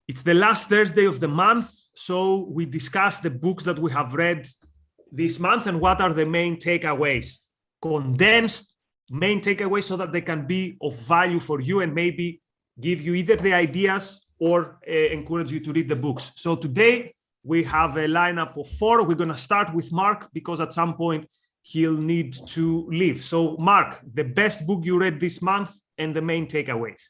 It's the last Thursday of the month, so we discuss the books that we have read this month and what are the main takeaways. Condensed main takeaways so that they can be of value for you and maybe give you either the ideas or encourage you to read the books. So today we have a lineup of 4. We're going to start with Mark because at some point he'll need to leave. So Mark, the best book you read this month and the main takeaways.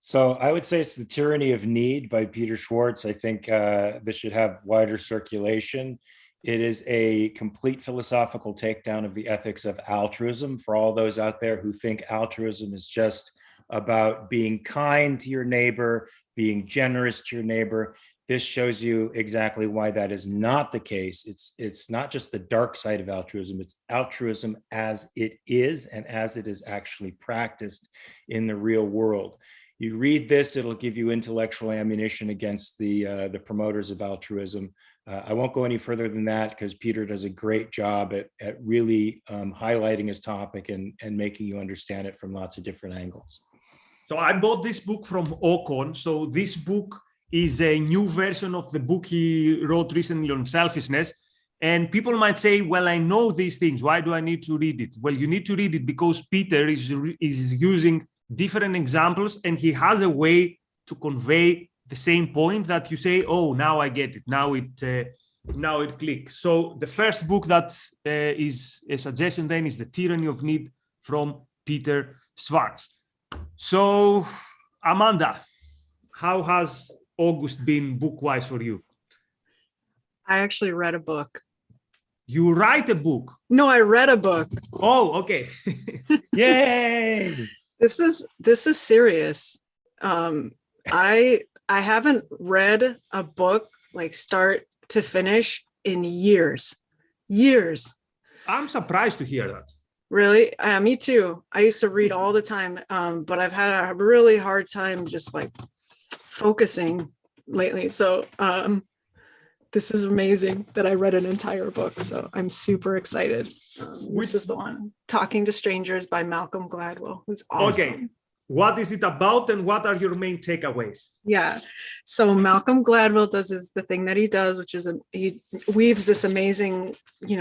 So I would say it's The Tyranny of Need by Peter Schwartz. I think this should have wider circulation. It is a complete philosophical takedown of the ethics of altruism for all those out there who think altruism is just about being kind to your neighbor, being generous to your neighbor. This shows you exactly why that is not the case. It's not just the dark side of altruism, it's altruism as it is and as it is actually practiced in the real world. You read this, it'll give you intellectual ammunition against the promoters of altruism. I won't go any further than that because Peter does a great job at really highlighting his topic and making you understand it from lots of different angles. So I bought this book from Ocon. So this book is a new version of the book he wrote recently on selfishness. And people might say, well, I know these things. Why do I need to read it? Well, you need to read it because Peter is using different examples and he has a way to convey the same point that you say, oh, now I get it. Now it clicks. So the first book that is a suggestion then is The Tyranny of Need from Peter Schwartz. So Amanda, how has August been book-wise for you? I actually read a book. You write a book? No, I read a book. Oh, okay. Yay! This is serious. I haven't read a book like start to finish in years. I'm surprised to hear that. Really? Me too. I used to read all the time, but I've had a really hard time just like focusing lately. So this is amazing that I read an entire book. So I'm super excited. This is the one, Talking to Strangers by Malcolm Gladwell. Who's awesome. Okay. What is it about and what are your main takeaways? Yeah. So Malcolm Gladwell does the thing that he does, which is he weaves this amazing,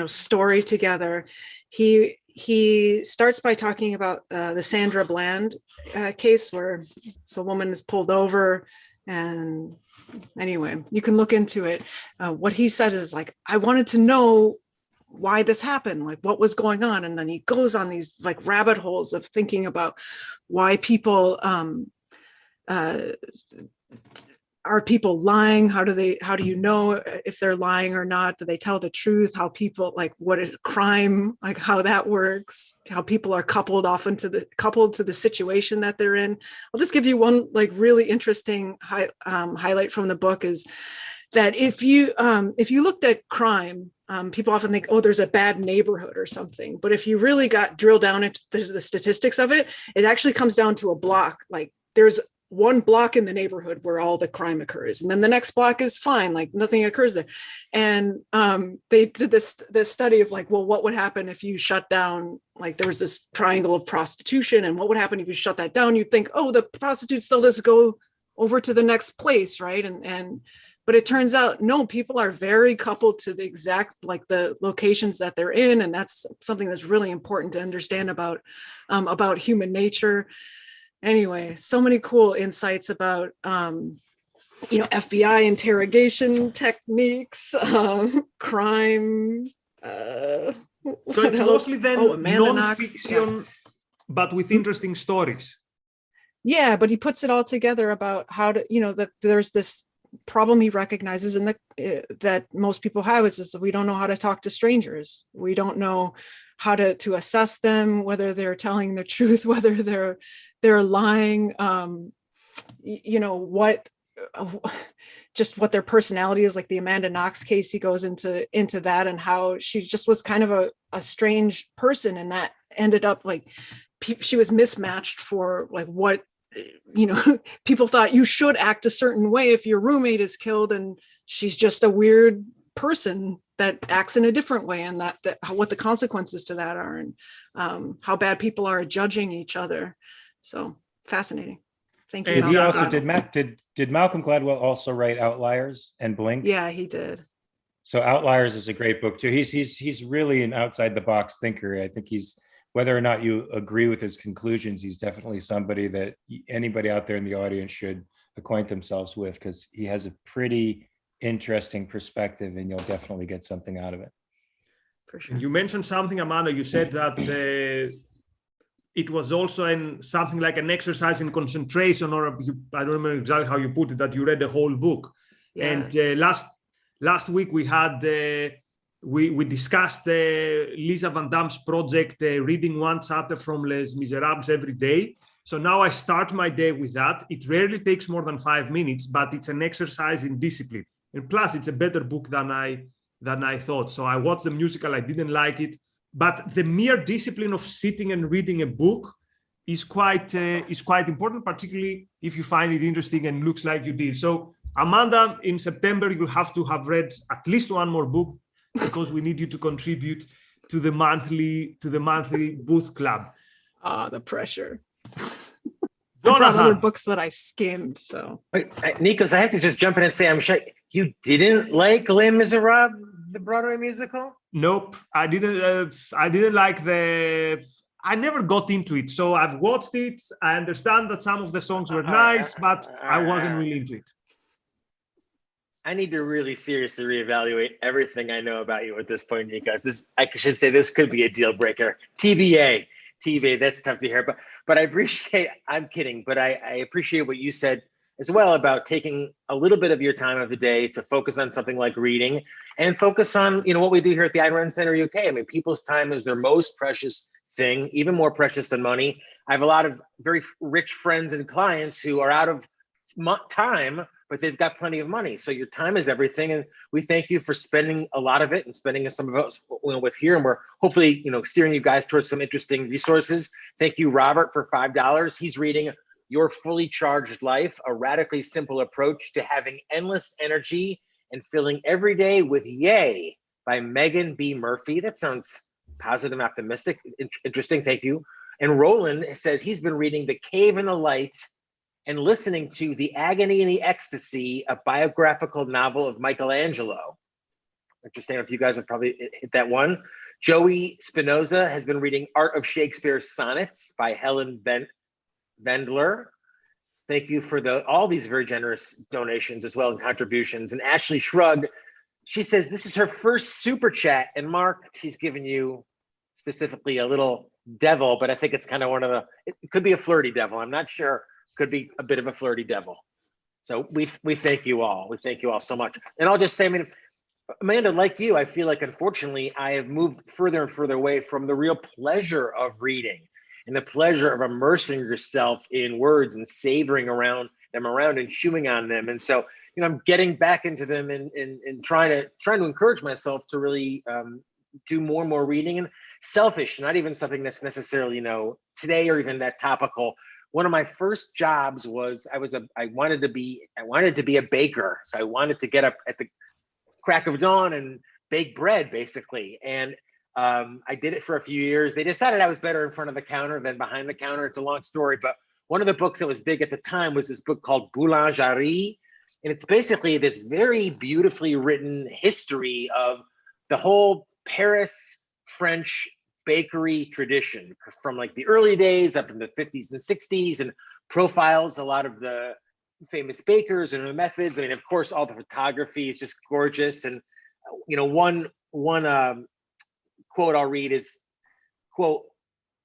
story together. He starts by talking about the Sandra Bland case where a woman is pulled over, and anyway, you can look into it. What he said is like, I wanted to know why this happened, like what was going on. And then he goes on these like rabbit holes of thinking about why people are people lying? How do you know if they're lying or not? Do they tell the truth? How people, like, what is crime, like how that works, how people are coupled to the situation that they're in. I'll just give you one like really interesting highlight from the book is that if you looked at crime, people often think, oh, there's a bad neighborhood or something. But if you really drill down into the statistics of it, it actually comes down to a block. Like there's one block in the neighborhood where all the crime occurs. And then the next block is fine, like nothing occurs there. And they did this study of like, well, what would happen if you shut down, like there was this triangle of prostitution, and what would happen if you shut that down? You'd think, oh, the prostitutes still just go over to the next place, right? But it turns out, no, people are very coupled to the exact, like the locations that they're in. And that's something that's really important to understand about human nature. Anyway, so many cool insights about, FBI interrogation techniques, crime. So it's mostly then non-fiction, but with interesting stories. Yeah, but he puts it all together about how to, that there's this problem he recognizes and that most people have is we don't know how to talk to strangers. We don't know how to assess them, whether they're telling the truth, whether they're lying, what their personality is. Like the Amanda Knox case, he goes into that and how she just was kind of a strange person, and that ended up like she was mismatched for like what people thought you should act a certain way if your roommate is killed, and she's just a weird person that acts in a different way, and that what the consequences to that are, and how bad people are at judging each other. So fascinating. Thank you. Did he also Malcolm. did Malcolm Gladwell also write Outliers and Blink? Yeah, he did. So Outliers is a great book too. He's really an outside the box thinker. I think he's, whether or not you agree with his conclusions, he's definitely somebody that anybody out there in the audience should acquaint themselves with, because he has a pretty interesting perspective and you'll definitely get something out of it. For sure. You mentioned something, Amanda. You said that it was also something like an exercise in concentration, or I don't remember exactly how you put it, that you read the whole book. Yes. And last week we had we discussed Lisa Van Dam's project, reading one chapter from Les Miserables every day. So now I start my day with that. It rarely takes more than 5 minutes, but it's an exercise in discipline. And plus, it's a better book than I thought. So I watched the musical. I didn't like it, but the mere discipline of sitting and reading a book is quite important, particularly if you find it interesting and looks like you did. So Amanda, in September, you'll have to have read at least one more book, because we need you to contribute to the monthly booth club. The pressure. I Jonathan. brought other books that I skimmed. So Wait, Nikos, I have to just jump in and say, I'm sure you didn't like Les Miserables, the Broadway musical? Nope, I didn't like I never got into it. So I've watched it. I understand that some of the songs were nice, but I wasn't really into it. I need to really seriously reevaluate everything I know about you at this point, Nikos. I should say this could be a deal breaker. TBA, that's tough to hear. But I appreciate, I'm kidding, but I appreciate what you said as well about taking a little bit of your time of the day to focus on something like reading, and focus on, what we do here at the Ayn Rand Center UK. I mean, people's time is their most precious thing, even more precious than money. I have a lot of very rich friends and clients who are out of time, but they've got plenty of money. So your time is everything. And we thank you for spending a lot of it and spending some of us with here. And we're hopefully, steering you guys towards some interesting resources. Thank you, Robert, for $5. He's reading Your Fully Charged Life, a radically simple approach to having endless energy and filling every day with yay by Megan B. Murphy. That sounds positive and optimistic. Interesting. Thank you. And Roland says he's been reading The Cave and the Light and listening to The Agony and the Ecstasy, a biographical novel of Michelangelo. Interesting if you guys have probably hit that one. Joey Spinoza has been reading Art of Shakespeare's Sonnets by Helen Vendler. Thank you for all these very generous donations as well, and contributions. And Ashley Shrug, she says this is her first super chat. And Mark, she's given you specifically a little devil, but I think it's kind of it could be a flirty devil. I'm not sure. Could be a bit of a flirty devil. So we thank you all. We thank you all so much. And I'll just say, Amanda, like you, I feel like unfortunately I have moved further and further away from the real pleasure of reading and the pleasure of immersing yourself in words and savoring them around and chewing on them. And so, I'm getting back into them and trying to encourage myself to really do more and more reading. And selfish, not even something that's necessarily, today or even that topical. One of my first jobs was I wanted to be a baker. So I wanted to get up at the crack of dawn and bake bread, basically. And I did it for a few years. They decided I was better in front of the counter than behind the counter. It's a long story, but one of the books that was big at the time was this book called Boulangerie. And it's basically this very beautifully written history of the whole Paris French bakery tradition from like the early days up in the 50s and 60s, and profiles a lot of the famous bakers and their methods. I mean, of course, all the photography is just gorgeous. And one quote I'll read is, quote,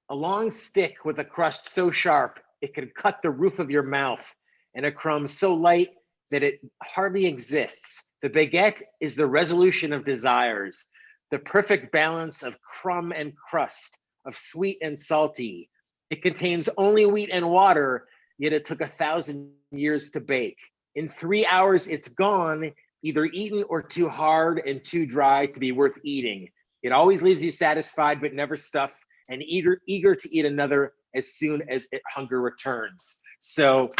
"A long stick with a crust so sharp it can cut the roof of your mouth, and a crumb so light that it hardly exists. The baguette is the resolution of desires, the perfect balance of crumb and crust, of sweet and salty. It contains only wheat and water, yet it took 1,000 years to bake. In 3 hours, it's gone, either eaten or too hard and too dry to be worth eating. It always leaves you satisfied, but never stuffed, and eager to eat another as soon as hunger returns." So,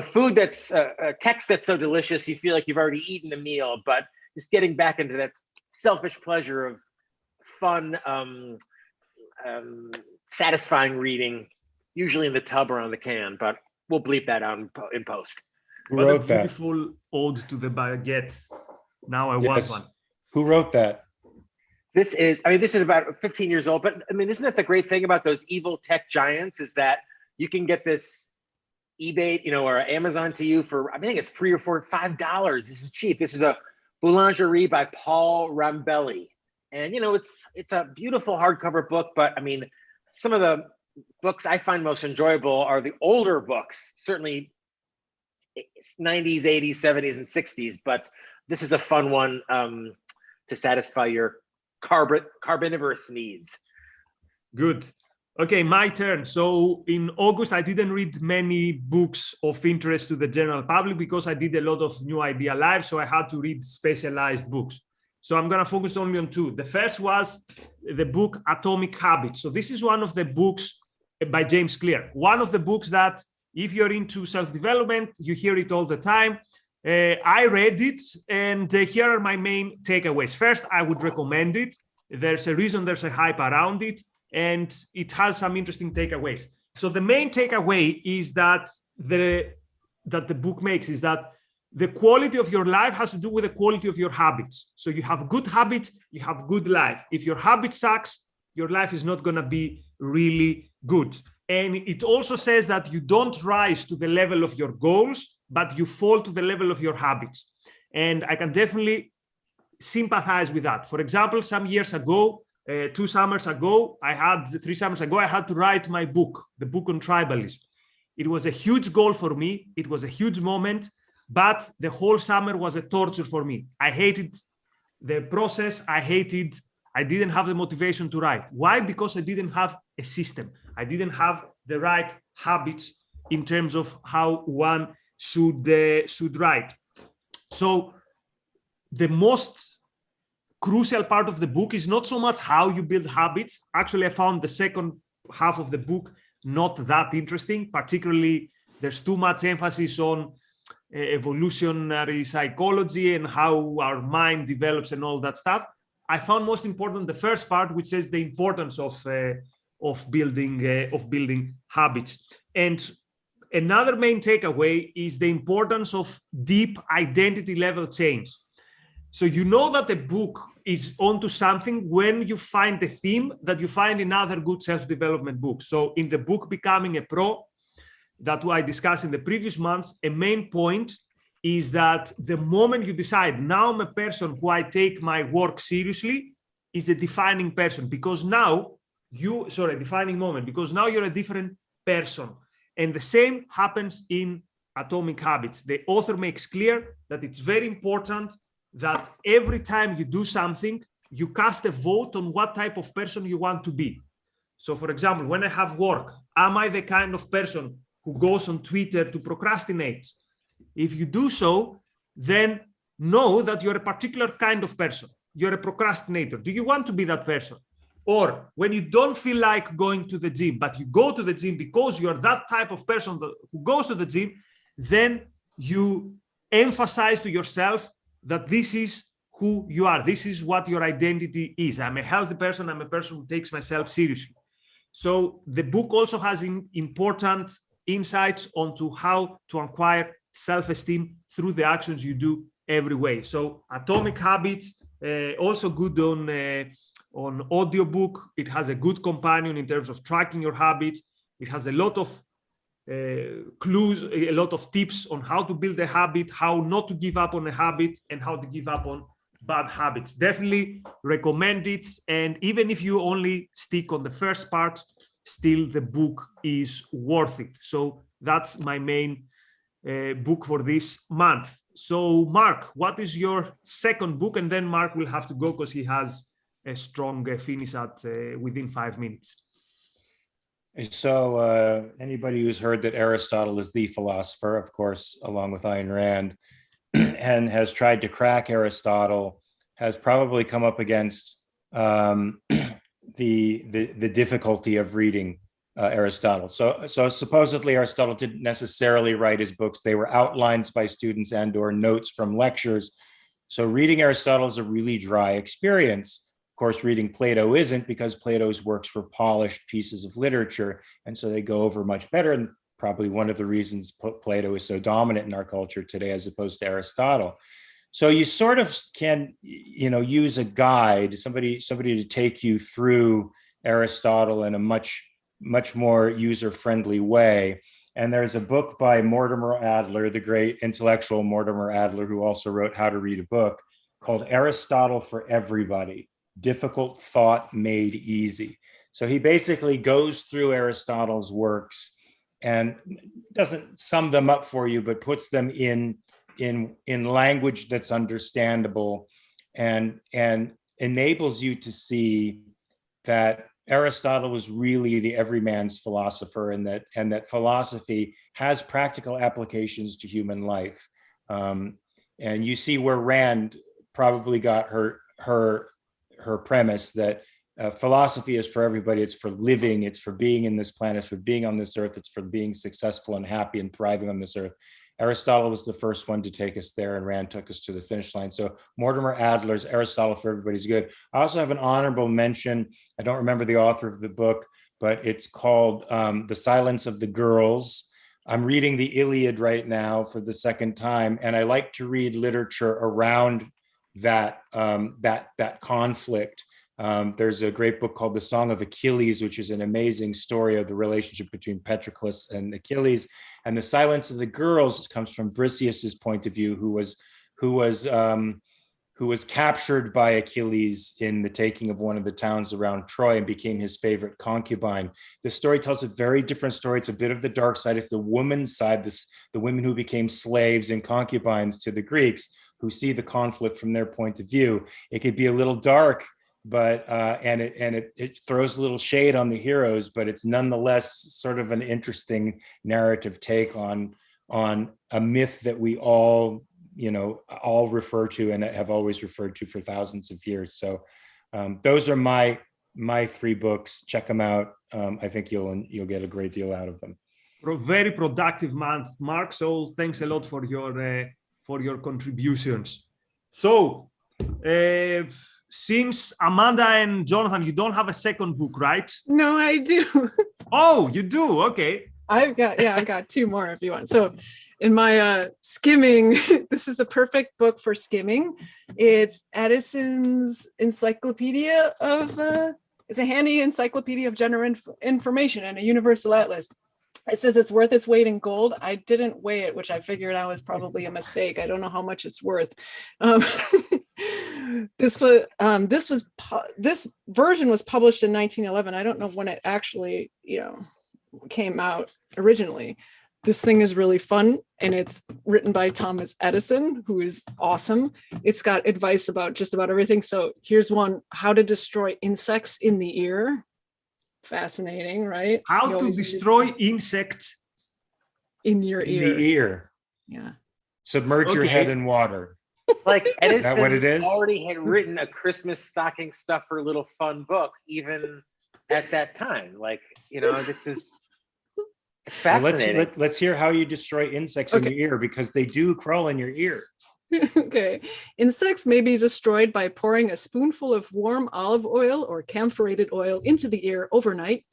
food that's a text that's so delicious, you feel like you've already eaten a meal, but just getting back into that selfish pleasure of fun, satisfying reading, usually in the tub or on the can. But we'll bleep that out in post. Who What a wrote that? beautiful ode to the baguette. Now I want Yes. one. Who wrote that? This is about 15 years old, but I mean, isn't that the great thing about those evil tech giants is that you can get this eBay, or Amazon to you for, I think it's $3 or $4, $5. This is cheap. This is a Boulangerie by Paul Rambali. And, it's a beautiful hardcover book, but I mean, some of the books I find most enjoyable are the older books, certainly 90s, 80s, 70s, and 60s. But this is a fun one to satisfy your carbonivorous needs. Good. Okay, my turn. So in August, I didn't read many books of interest to the general public because I did a lot of New Idea Live, so I had to read specialized books. So I'm going to focus only on two. The first was the book Atomic Habits. So this is one of the books by James Clear. One of the books that if you're into self-development, you hear it all the time. I read it, and here are my main takeaways. First, I would recommend it. There's a reason there's a hype around it, and it has some interesting takeaways. So the main takeaway is that the book makes is that the quality of your life has to do with the quality of your habits. So you have good habits, you have good life. If your habit sucks, your life is not going to be really good. And it also says that you don't rise to the level of your goals, but you fall to the level of your habits. And I can definitely sympathize with that. For example, some years ago, 3 summers ago, I had to write my book, the book on tribalism. It was a huge goal for me. It was a huge moment, but the whole summer was a torture for me. I hated the process. I didn't have the motivation to write. Why? Because I didn't have a system. I didn't have the right habits in terms of how one should write. So the most crucial part of the book is not so much how you build habits. Actually, I found the second half of the book not that interesting. Particularly, there's too much emphasis on evolutionary psychology and how our mind develops and all that stuff. I found most important the first part, which says the importance of building habits. And another main takeaway is the importance of deep identity level change. So you know that the book is onto something when you find the theme that you find in other good self-development books. So in the book Becoming a Pro that I discussed in the previous month, a main point is that the moment you decide, now I'm a person who I take my work seriously, is a defining person, because now defining moment, because now you're a different person. And the same happens in Atomic Habits. The author makes clear that it's very important that every time you do something, you cast a vote on what type of person you want to be. So for example, when I have work, am I the kind of person who goes on Twitter to procrastinate? If you do so, then know that you're a particular kind of person. You're a procrastinator. Do you want to be that person? Or when you don't feel like going to the gym, but you go to the gym because you're that type of person who goes to the gym, then you emphasize to yourself that this is who you are. This is what your identity is. I'm a healthy person. I'm a person who takes myself seriously. So the book also has important insights onto how to acquire self-esteem through the actions you do every way. So Atomic Habits, also good on audiobook. It has a good companion in terms of tracking your habits. It has a lot of clues, a lot of tips on how to build a habit, how not to give up on a habit, and how to give up on bad habits. Definitely recommend it. And even if you only stick on the first part, still the book is worth it. So that's my main book for this month. So Mark, what is your second book? And then Mark will have to go because he has a strong finish at within 5 minutes. So anybody who's heard that Aristotle is the philosopher, of course, along with Ayn Rand, and has tried to crack Aristotle, has probably come up against the difficulty of reading Aristotle. So supposedly Aristotle didn't necessarily write his books. They were outlines by students and or notes from lectures. So reading Aristotle is a really dry experience. Of course, reading Plato isn't, because Plato's works were polished pieces of literature, and so they go over much better. And probably one of the reasons Plato is so dominant in our culture today, as opposed to Aristotle. So you sort of can, use a guide, somebody to take you through Aristotle in a much more user-friendly way. And there's a book by Mortimer Adler, the great intellectual Mortimer Adler, who also wrote How to Read a Book, called Aristotle for Everybody: Difficult Thought Made Easy. So he basically goes through Aristotle's works and doesn't sum them up for you, but puts them in language that's understandable, and enables you to see that Aristotle was really the everyman's philosopher, and that philosophy has practical applications to human life. And you see where Rand probably got her premise that philosophy is for everybody. It's for living. It's for being in this planet. It's for being on this earth. It's for being successful and happy and thriving on this earth. Aristotle was the first one to take us there, and Rand took us to the finish line. So Mortimer Adler's Aristotle for Everybody's good. I also have an honorable mention. I don't remember the author of the book, but it's called The Silence of the Girls. I'm reading the Iliad right now for the second time, and I like to read literature around that conflict. There's a great book called The Song of Achilles, which is an amazing story of the relationship between Patroclus and Achilles. And The Silence of the Girls comes from Briseis's point of view, who was captured by Achilles in the taking of one of the towns around Troy and became his favorite concubine. The story tells a very different story. It's a bit of the dark side. It's the woman's side, the women who became slaves and concubines to the Greeks, who see the conflict from their point of view. It could be a little dark, but it throws a little shade on the heroes, but it's nonetheless sort of an interesting narrative take on a myth that we all refer to and have always referred to for thousands of years. So those are my three books. Check them out. I think you'll get a great deal out of them. Very productive month, Mark. So thanks a lot for your contributions. So since Amanda and Jonathan, you don't have a second book, right? No, I do. Oh, you do? Okay. I've got two more if you want. So in my skimming, this is a perfect book for skimming. It's Edison's Encyclopedia of, it's a handy encyclopedia of general information and a universal atlas. It says it's worth its weight in gold. I didn't weigh it, which I figured out was probably a mistake. I don't know how much it's worth. This version was published in 1911. I don't know when it actually, came out originally. This thing is really fun, and it's written by Thomas Edison, who is awesome. It's got advice about just about everything. So here's one: how to destroy insects in the ear. Fascinating, right? How to destroy insects in your ear. In the ear. Yeah. Submerge your head in water. Like Edison Is that what it is? already had written a Christmas stocking stuffer little fun book, even at that time. Like, this is fascinating. Well, let's hear how you destroy insects in your ear, because they do crawl in your ear. Okay. Insects may be destroyed by pouring a spoonful of warm olive oil or camphorated oil into the ear overnight,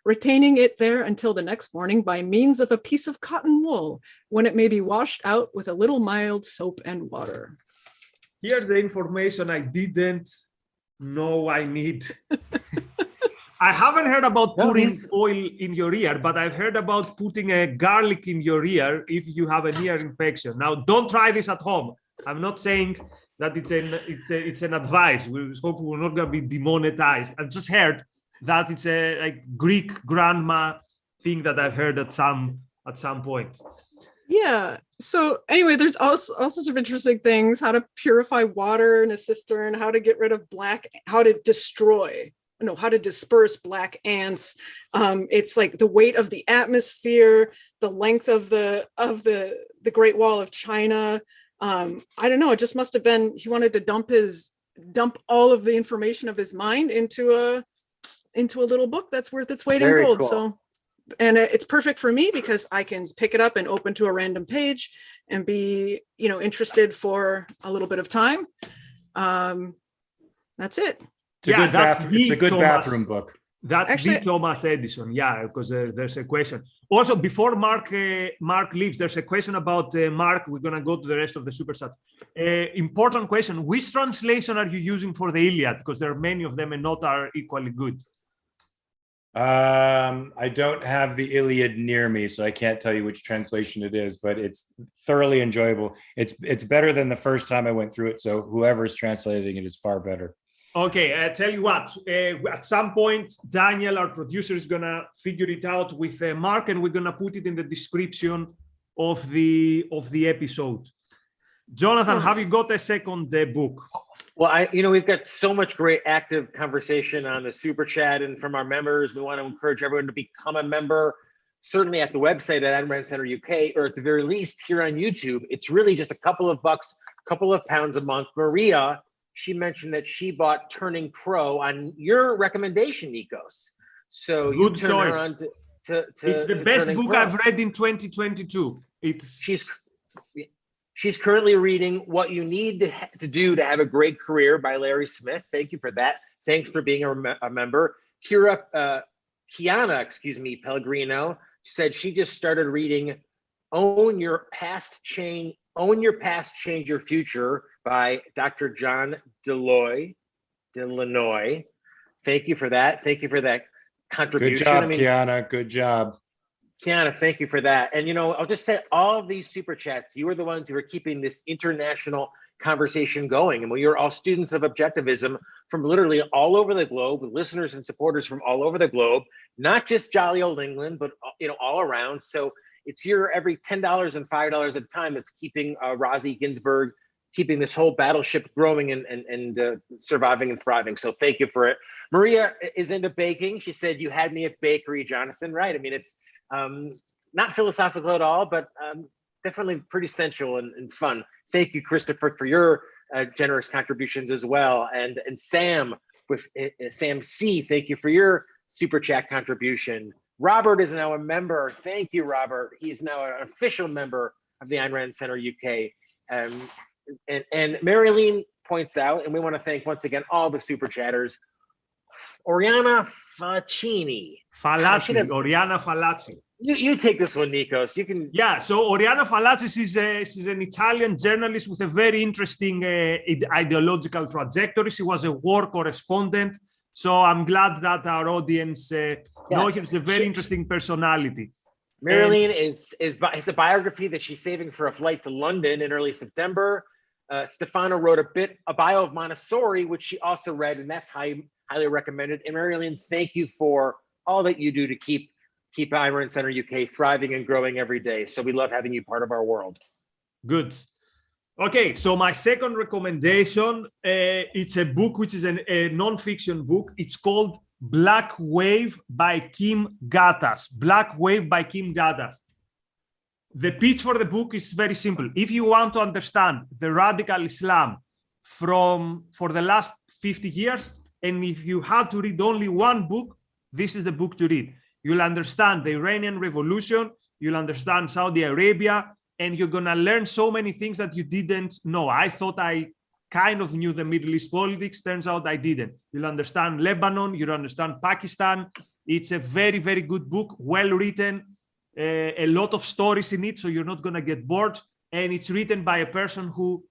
retaining it there until the next morning by means of a piece of cotton wool, when it may be washed out with a little mild soap and water. Here's the information I didn't know I need. I haven't heard about putting oil in your ear, but I've heard about putting a garlic in your ear if you have an ear infection. Now, don't try this at home. I'm not saying that it's an advice. We hope we're not going to be demonetized. I've just heard that it's a Greek grandma thing that I've heard at some point. Yeah. So anyway, there's all sorts of interesting things: how to purify water in a cistern, how to get rid of how to disperse black ants. It's like the weight of the atmosphere, the length of the Great Wall of China. I don't know. It just must have been he wanted to dump all of the information of his mind into a little book that's worth its weight in gold. Cool. So, and it's perfect for me because I can pick it up and open to a random page and be interested for a little bit of time. That's it. It's a good bathroom book. That's Actually, the Thomas Edison. Yeah, because there's a question. Also, before Mark leaves, there's a question about Mark. We're going to go to the rest of the superchats. Important question. Which translation are you using for the Iliad? Because there are many of them and not are equally good. I don't have the Iliad near me, so I can't tell you which translation it is, but it's thoroughly enjoyable. It's better than the first time I went through it, so whoever's translating it is far better. Okay, I tell you what, at some point, Daniel, our producer, is going to figure it out with Mark, and we're going to put it in the description of the episode. Jonathan, have you got a second book? Well, we've got so much great active conversation on the super chat and from our members. We want to encourage everyone to become a member, certainly at the website at Ayn Rand Center UK, or at the very least here on YouTube. It's really just a couple of bucks, couple of pounds a month. Maria, she mentioned that she bought Turning Pro on your recommendation, Nikos. So good you turn choice. her on to it's the best Turning book Pro. I've read in 2022. She's currently reading What You Need to Do to Have a Great Career by Larry Smith. Thank you for that. Thanks for being a member. Kiana, Pellegrino said she just started reading Own Your Past, Change Your Future by Dr. John Deloy. Thank you for that. Thank you for that contribution. Good job, Kiana. Good job. Kiana, thank you for that. And, I'll just say all of these super chats, you are the ones who are keeping this international conversation going. And we are all students of objectivism from literally all over the globe, with listeners and supporters from all over the globe, not just jolly old England, but, all around. So it's your every $10 and $5 at a time that's keeping Rosie Ginsburg, keeping this whole battleship growing and surviving and thriving. So thank you for it. Maria is into baking. She said, you had me at bakery, Jonathan, right? I mean, it's not philosophical at all, but definitely pretty sensual and fun. Thank you, Christopher, for your generous contributions as well. And Sam with Sam C, thank you for your super chat contribution. Robert is now a member. Thank you, Robert. He's now an official member of the Ayn Rand Center UK. And Marilyn points out, and we want to thank once again all the super chatters. Oriana Oriana Falazzi. You take this one, Nikos. You can. Yeah, so Oriana Falazzi is an Italian journalist with a very interesting ideological trajectory. She was a war correspondent. So I'm glad that our audience know him. He's a very interesting personality. Marilyn is a biography that she's saving for a flight to London in early September. Stefano wrote a bio of Montessori, which she also read, and that's highly recommended. And Marilyn, thank you for all that you do to keep Ayn Rand Center UK thriving and growing every day. So we love having you part of our world. Good. Okay, so my second recommendation, it's a book which is a non-fiction book. It's called Black Wave by Kim Ghattas. Black Wave by Kim Ghattas. The pitch for the book is very simple. If you want to understand the radical Islam for the last 50 years, and if you had to read only one book, this is the book to read. You'll understand the Iranian Revolution, you'll understand Saudi Arabia, and you're going to learn so many things that you didn't know. I thought I kind of knew the Middle East politics. Turns out I didn't. You'll understand Lebanon, you'll understand Pakistan. It's a very, very good book, well written, a lot of stories in it, so you're not going to get bored. And it's written by a person who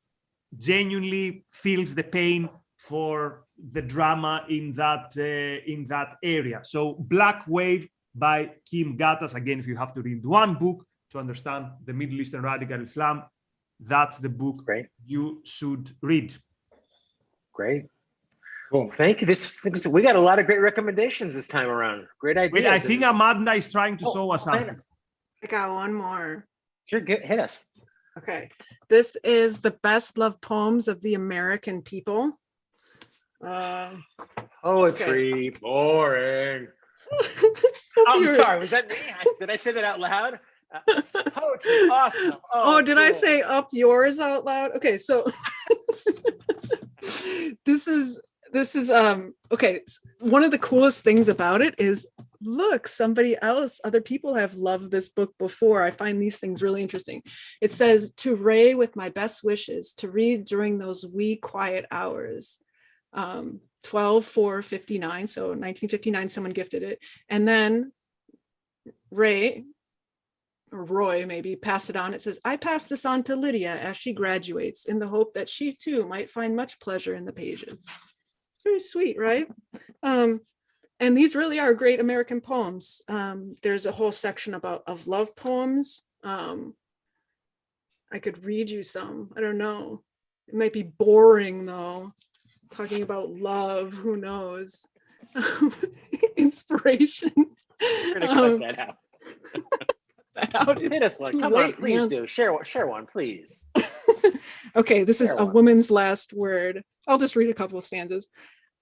genuinely feels the pain for the drama in that area. So Black Wave by Kim Ghattas. Again, if you have to read one book to understand the Middle Eastern radical Islam, that's the book you should read. Great. Cool. Thank you. We got a lot of great recommendations this time around. Great idea. Wait, I think Amanda is trying to show us something. I got one more. Sure, hit us. Okay. This is the best loved poems of the American people. Poetry, boring. I'm sorry, was that me? Did I say that out loud? Poetry, awesome. Oh, did cool. I say up yours out loud? Okay, so this is okay. One of the coolest things about it is, look, other people have loved this book before. I find these things really interesting. It says, to Ray with my best wishes, to read during those wee quiet hours. 12/4/59. So 1959, someone gifted it. And then Roy maybe passed it on. It says, I pass this on to Lydia as she graduates in the hope that she too might find much pleasure in the pages. Very sweet, right? And these really are great American poems. There's a whole section of love poems. I could read you some. I don't know. It might be boring though. Talking about love, who knows? Inspiration. We're gonna cut that out. Hit us one. Come on, please do. Share one, please. Okay, this is a woman's last word. I'll just read a couple of stanzas.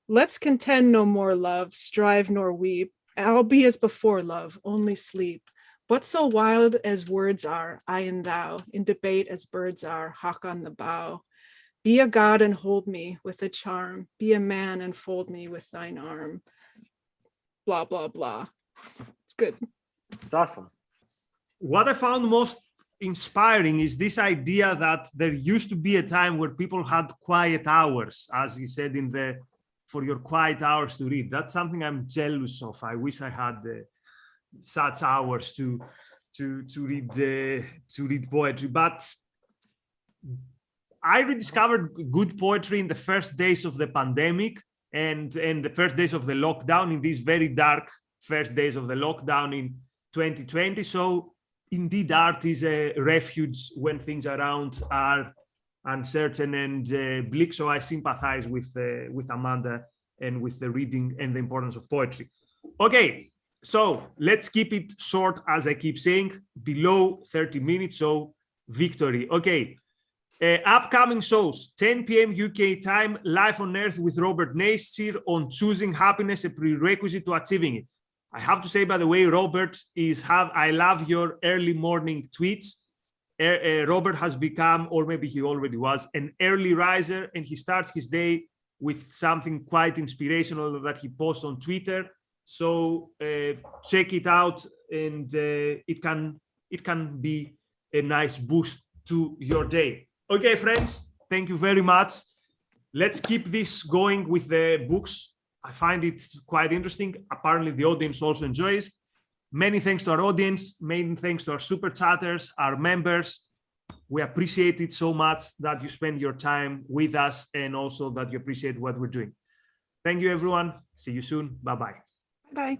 Let's contend no more, love, strive nor weep. I'll be as before, love, only sleep. What so wild as words are, I and thou, in debate as birds are, hawk on the bough. Be a god and hold me with a charm. Be a man and fold me with thine arm. Blah, blah, blah. It's good. It's awesome. What I found most inspiring is this idea that there used to be a time where people had quiet hours, as he said for your quiet hours to read. That's something I'm jealous of. I wish I had such hours to read poetry. But I rediscovered good poetry in the first days of the pandemic and the first days of the lockdown, in these very dark first days of the lockdown in 2020. So indeed, art is a refuge when things around are uncertain and bleak. So I sympathize with Amanda and with the reading and the importance of poetry. Okay, so let's keep it short, as I keep saying, below 30 minutes. So victory. Okay. Upcoming shows, 10 p.m. UK time, Life on Earth with Robert Nasir on choosing happiness, a prerequisite to achieving it. I have to say, by the way, Robert, I love your early morning tweets. Robert has become, or maybe he already was, an early riser, and he starts his day with something quite inspirational that he posts on Twitter. So check it out, and it can be a nice boost to your day. Okay, friends, thank you very much. Let's keep this going with the books. I find it quite interesting. Apparently, the audience also enjoys it. Many thanks to our audience. Many thanks to our super chatters, our members. We appreciate it so much that you spend your time with us and also that you appreciate what we're doing. Thank you, everyone. See you soon. Bye-bye. Bye.